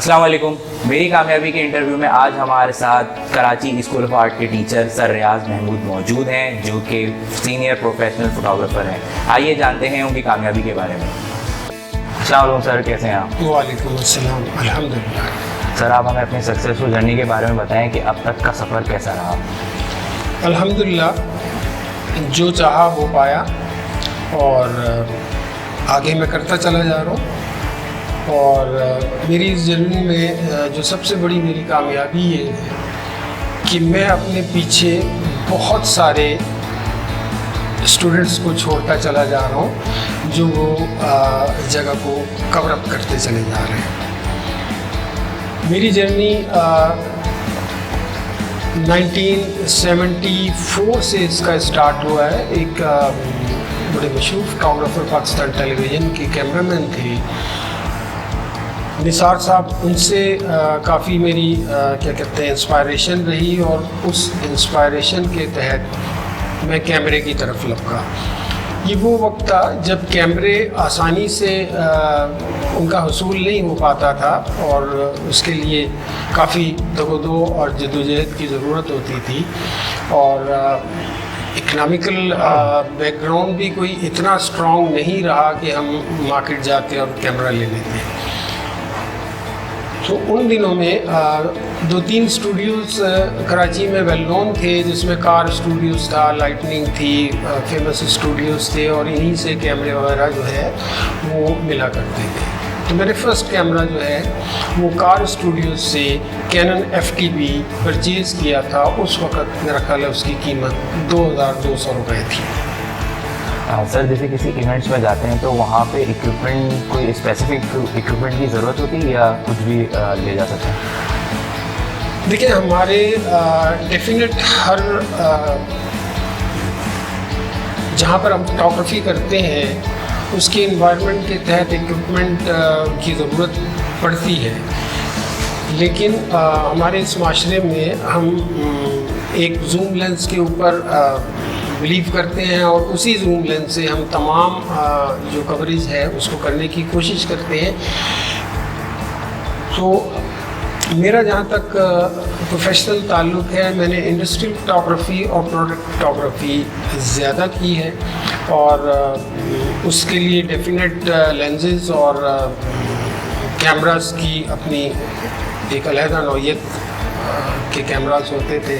السلام علیکم. میری کامیابی کے انٹرویو میں آج ہمارے ساتھ کراچی اسکول آف آرٹ کے ٹیچر سر ریاض محمود موجود ہیں جو کہ سینئر پروفیشنل فوٹوگرافر ہیں. آئیے جانتے ہیں ان کی کامیابی کے بارے میں. السلام علیکم سر, کیسے ہیں آپ؟ وعلیکم السلام, الحمدللہ. سر آپ ہمیں اپنی سکسیزفل جرنی کے بارے میں بتائیں کہ اب تک کا سفر کیسا رہا؟ الحمدللہ جو چاہا وہ پایا اور آگے میں کرتا چلا جا رہا ہوں. اور میری اس جرنی میں جو سب سے بڑی میری کامیابی یہ ہے کہ میں اپنے پیچھے بہت سارے اسٹوڈنٹس کو چھوڑتا چلا جا رہا ہوں جو وہ جگہ کو کور اپ کرتے چلے جا رہے ہیں. میری جرنی 1974 سے اس کا اسٹارٹ ہوا ہے. ایک بڑے مشہور فوٹوگرافر پاکستان ٹیلی ویژن کے کیمرہ مین تھے نثار صاحب, ان سے کافی میری کیا کہتے ہیں انسپائریشن رہی اور اس انسپائریشن کے تحت میں کیمرے کی طرف لپکا. یہ وہ وقت تھا جب کیمرے آسانی سے ان کا حصول نہیں ہو پاتا تھا اور اس کے لیے کافی دو اور جدوجہد کی ضرورت ہوتی تھی اور اکنامیکل بیک گراؤنڈ بھی کوئی اتنا اسٹرانگ نہیں رہا کہ ہم مارکیٹ جاتے اور کیمرہ لے لیتے. تو ان دنوں میں 2-3 اسٹوڈیوز کراچی میں ویل نون تھے جس میں کار اسٹوڈیوز تھا, لائٹننگ تھی, فیمس اسٹوڈیوز تھے اور انہی سے کیمرے وغیرہ جو ہے وہ ملا کرتے تھے. تو میرے فرسٹ کیمرہ جو ہے وہ کار اسٹوڈیوز سے کینن FTB پرچیز کیا تھا. اس وقت میرا خیال ہے اس کی قیمت 2200 روپے تھی. سر جیسے کسی ایونٹس میں جاتے ہیں تو وہاں پہ ایکوپمنٹ کوئی اسپیسیفک ایکوپمنٹ کی ضرورت ہوتی ہے یا کچھ بھی لے جا سکتے ہیں؟ دیکھیں ہمارے ڈیفینیٹ ہر جہاں پر ہم فوٹوگرافی کرتے ہیں اس کے انوائرمنٹ کے تحت ایکوپمنٹ کی ضرورت پڑتی ہے, لیکن ہمارے اس معاشرے میں ہم ایک زوم لینس کے اوپر بلیو کرتے ہیں اور اسی زوم لینس سے ہم تمام جو کوریج ہے اس کو کرنے کی کوشش کرتے ہیں. تو میرا جہاں تک پروفیشنل تعلق ہے میں نے انڈسٹریل فوٹوگرافی اور پروڈکٹ فوٹوگرافی زیادہ کی ہے اور اس کے لیے ڈیفینیٹ لینزز اور کیمراز کی اپنی ایک علیحدہ نوعیت کے کیمراز ہوتے تھے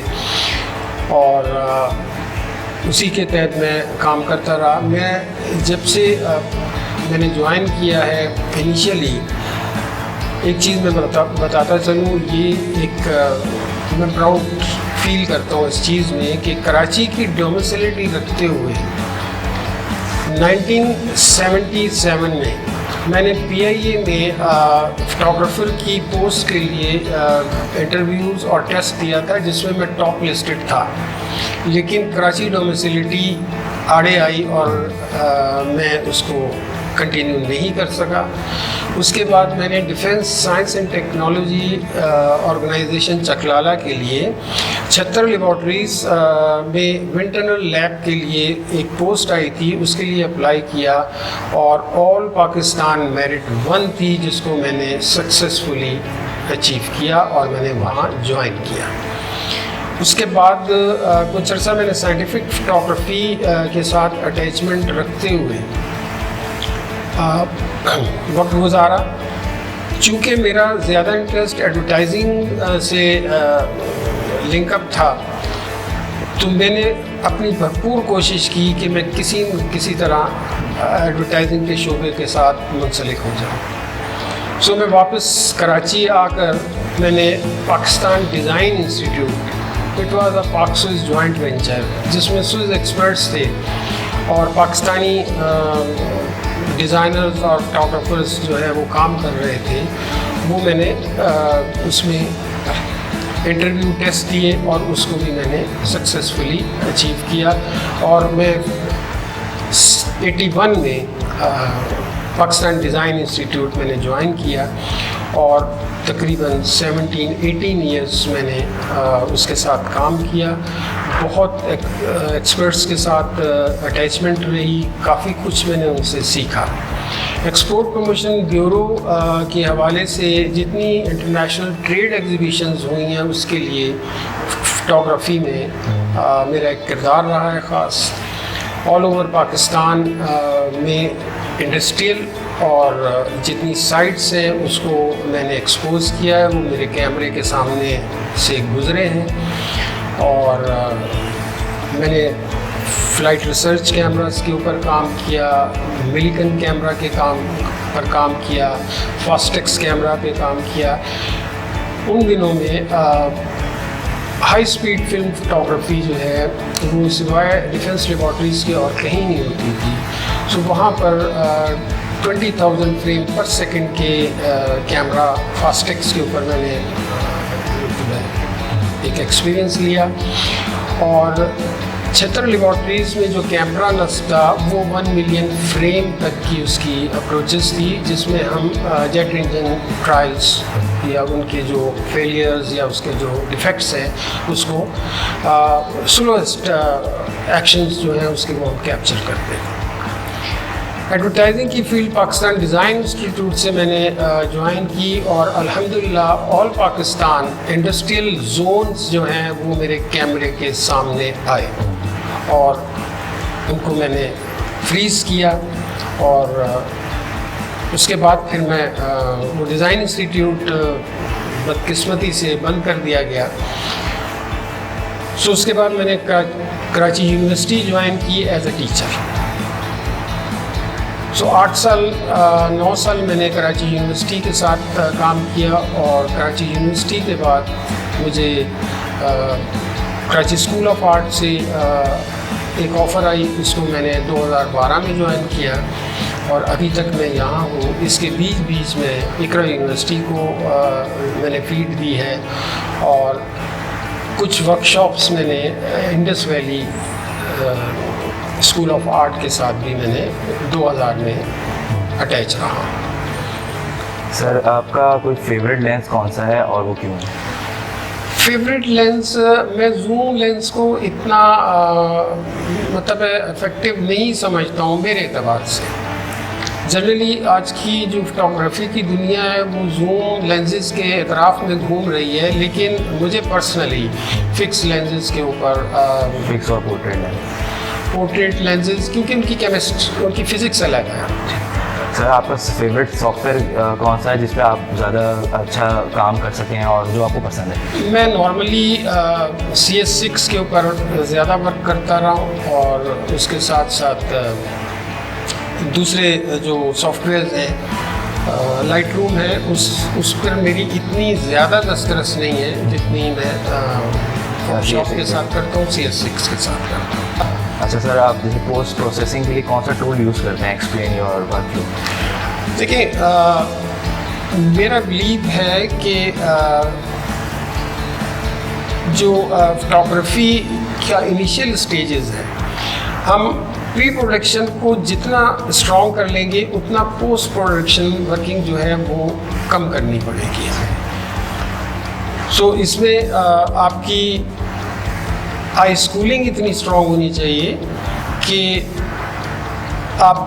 اور اسی کے تحت میں کام کرتا رہا. میں جب سے میں نے جوائن کیا ہے انیشیلی ایک چیز میں بتاتا چلوں, یہ ایک میں پراؤڈ فیل کرتا ہوں اس چیز میں کہ کراچی کی ڈومیسلٹی رکھتے ہوئے 1977 میں نے PIA میں فوٹوگرافر کی پوسٹ کے لیے انٹرویوز اور ٹیسٹ دیا تھا جس میں ٹاپ لسٹڈ تھا, لیکن کراچی ڈومیسلٹی آڑے آئی اور میں اس کو کنٹینیو نہیں کر سکا. اس کے بعد میں نے defence science and technology organisation Chaklala کے لیے 76 لیبارٹریز میں ونڈ ٹنل لیب کے لیے ایک پوسٹ آئی تھی, اس کے لیے اپلائی کیا اور آل پاکستان میرٹ 1 تھی جس کو میں نے سکسیزفلی اچیو کیا اور میں نے وہاں جوائن کیا. اس کے بعد کچھ عرصہ میں نے سائنٹیفک فوٹوگرافی کے ساتھ اٹیچمنٹ رکھتے ہوئے وقت گزارا. چونکہ میرا زیادہ انٹرسٹ ایڈورٹائزنگ سے لنک اپ تھا تو میں نے اپنی بھرپور کوشش کی کہ میں کسی طرح ایڈورٹائزنگ کے شعبے کے ساتھ منسلک ہو جاؤں. سو میں واپس کراچی آ کر میں نے Pakistan design institute, it was a پاک سوئز جوائنٹ وینچر جس میں سوئز ایکسپرٹس تھے اور پاکستانی ڈیزائنرز اور فوٹوگرافرز جو ہے وہ کام کر رہے تھے, وہ میں نے اس میں انٹرویو ٹیسٹ دیے اور اس کو بھی میں نے سکسیزفلی اچیو کیا. اور میں 81 میں پاکستان ڈیزائن انسٹیٹیوٹ میں نے جوائن کیا اور تقریباً 17-18 ایئرس میں نے اس کے ساتھ کام کیا. بہت ایکسپرٹس کے ساتھ اٹیچمنٹ رہی, کافی کچھ میں نے ان سے سیکھا. ایکسپورٹ پروموشن بیورو کے حوالے سے جتنی انٹرنیشنل ٹریڈ ایگزیبیشنز ہوئی ہیں اس کے لیے فوٹوگرافی میں میرا ایک کردار رہا ہے خاص. آل اوور پاکستان میں انڈسٹریل اور جتنی سائٹس ہیں اس کو میں نے ایکسپوز کیا ہے, وہ میرے کیمرے کے سامنے سے گزرے ہیں. اور میں نے فلائٹ ریسرچ کیمراز کے اوپر کام کیا, ملیکن کیمرہ کے کام کیا, فاسٹیکس کیمرہ پہ کام کیا. ان دنوں میں ہائی سپیڈ فلم فوٹوگرافی جو ہے وہ سوائے ڈیفنس لیبارٹریز کے اور کہیں نہیں ہوتی تھی. سو وہاں پر 20,000 فریم پر سیکنڈ کے کیمرہ فاسٹیکس کے اوپر میں نے ایک ایکسپیرئنس لیا. اور 76 لیبارٹریز میں جو کیمرہ نصب تھا وہ 1 ملین فریم تک کی اس کی اپروچز تھی, جس میں ہم جیٹ انجن ٹرائلس یا ان کے جو فیلیئرز یا اس کے جو ڈیفیکٹس ہیں اس کو سلوسٹ ایکشنز جو ہیں اس کے وہ ہم کیپچر کرتے ہیں. ایڈورٹائزنگ کی فیلڈ پاکستان ڈیزائن انسٹیٹیوٹ سے میں نے جوائن کی اور الحمدللہ آل پاکستان انڈسٹریل زونز جو ہیں وہ میرے کیمرے کے سامنے آئے اور ان کو میں نے فریز کیا. اور اس کے بعد پھر میں وہ ڈیزائن انسٹیٹیوٹ بدقسمتی سے بند کر دیا گیا. سو اس کے بعد میں نے کراچی یونیورسٹی جوائن کی ایز اے ٹیچر. سو 8 سال 9 سال میں نے کراچی یونیورسٹی کے ساتھ کام کیا. اور کراچی یونیورسٹی کے بعد مجھے کراچی اسکول آف آرٹ سے ایک آفر آئی, اس کو میں نے 2012 میں جوائن کیا اور ابھی تک میں یہاں ہوں. اس کے بیچ میں اقرا یونیورسٹی کو میں نے فیڈ دی ہے اور کچھ ورکشاپس میں نے Indus valley school of art کے ساتھ بھی میں نے 2000 میں اٹیچ رہا. سر آپ کا کوئی فیوریٹ لینس کون سا ہے اور وہ کیوں ہے؟ فیوریٹ لینس میں زوم لینس کو اتنا مطلب افیکٹو نہیں سمجھتا ہوں میرے اعتبار سے. جنرلی آج کی جو فوٹوگرافی کی دنیا ہے وہ زوم لینزز کے اطراف میں گھوم رہی ہے, لیکن مجھے پرسنلی فکس لینزز کے اوپر فکس اور پورٹریٹ لینزز, کیونکہ ان کی ان کی فزکس الگ ہے. سر آپ کا فیوریٹ سافٹ ویئر کون سا ہے جس پہ آپ زیادہ اچھا کام کر سکتے ہیں اور جو آپ کو پسند ہے؟ میں نارملی CS6 کے اوپر زیادہ ورک کرتا رہا ہوں اور اس کے ساتھ ساتھ دوسرے جو سافٹ ویئرز ہیں لائٹ روم ہے اس پر میری اتنی زیادہ دسترس نہیں ہے جتنی میں شاپ کے ساتھ کرتا ہوں, CS6 کے ساتھ کرتا ہوں. اچھا سر, آپ جیسے پوسٹ پروسیسنگ کے لیے کون سا ٹول یوز کرتے ہیں؟ Explain your work flu. دیکھیں میرا بلیو ہے کہ جو فوٹوگرافی کا انیشیل اسٹیجز ہے, ہم پری پروڈکشن کو جتنا اسٹرانگ کر لیں گے اتنا پوسٹ پروڈکشن ورکنگ جو ہے وہ کم کرنی پڑے گی. سو اس میں آپ کی آئی اسکولنگ اتنی اسٹرانگ ہونی چاہیے کہ آپ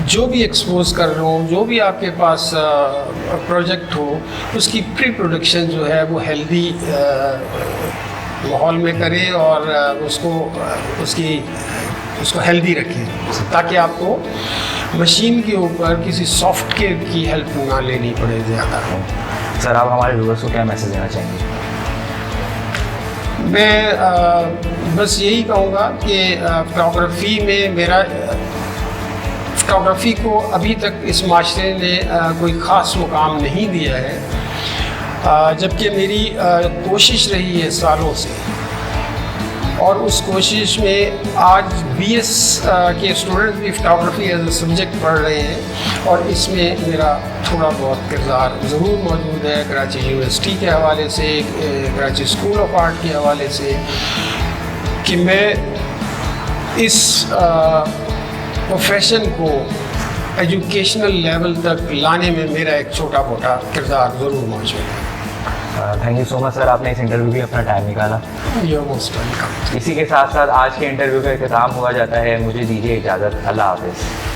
جو بھی ایکسپوز کر رہے ہوں, جو بھی آپ کے پاس پروجیکٹ ہو, اس کی پری پروڈکشن جو ہے وہ ہیلدی ماحول میں کرے اور اس کو ہیلدی رکھیں تاکہ آپ کو مشین کے اوپر کسی سافٹ ویئر کی ہیلپ نہ لینی پڑے زیادہ. سر آپ ہمارے ویورز کو کیا میسیج دینا چاہیں گے؟ میں بس یہی کہوں گا کہ فوٹوگرافی میں فوٹوگرافی کو ابھی تک اس معاشرے نے کوئی خاص مقام نہیں دیا ہے, جبکہ میری کوشش رہی ہے سالوں سے. اور اس کوشش میں آج BS کے اسٹوڈنٹس بھی فوٹوگرافی ایز اے سبجیکٹ پڑھ رہے ہیں اور اس میں میرا تھوڑا بہت کردار ضرور موجود ہے. کراچی یونیورسٹی کے حوالے سے, کراچی اسکول آف آرٹ کے حوالے سے, کہ میں اس پروفیشن کو ایجوکیشنل لیول تک لانے میں میرا ایک چھوٹا موٹا کردار ضرور موجود ہے. تھینک یو سو مچ سر, آپ نے اس انٹرویو کے اپنا ٹائم نکالا. You most welcome. اسی کے ساتھ ساتھ آج کے انٹرویو کا اختتام ہوا جاتا ہے. مجھے دیجیے اجازت. اللہ حافظ.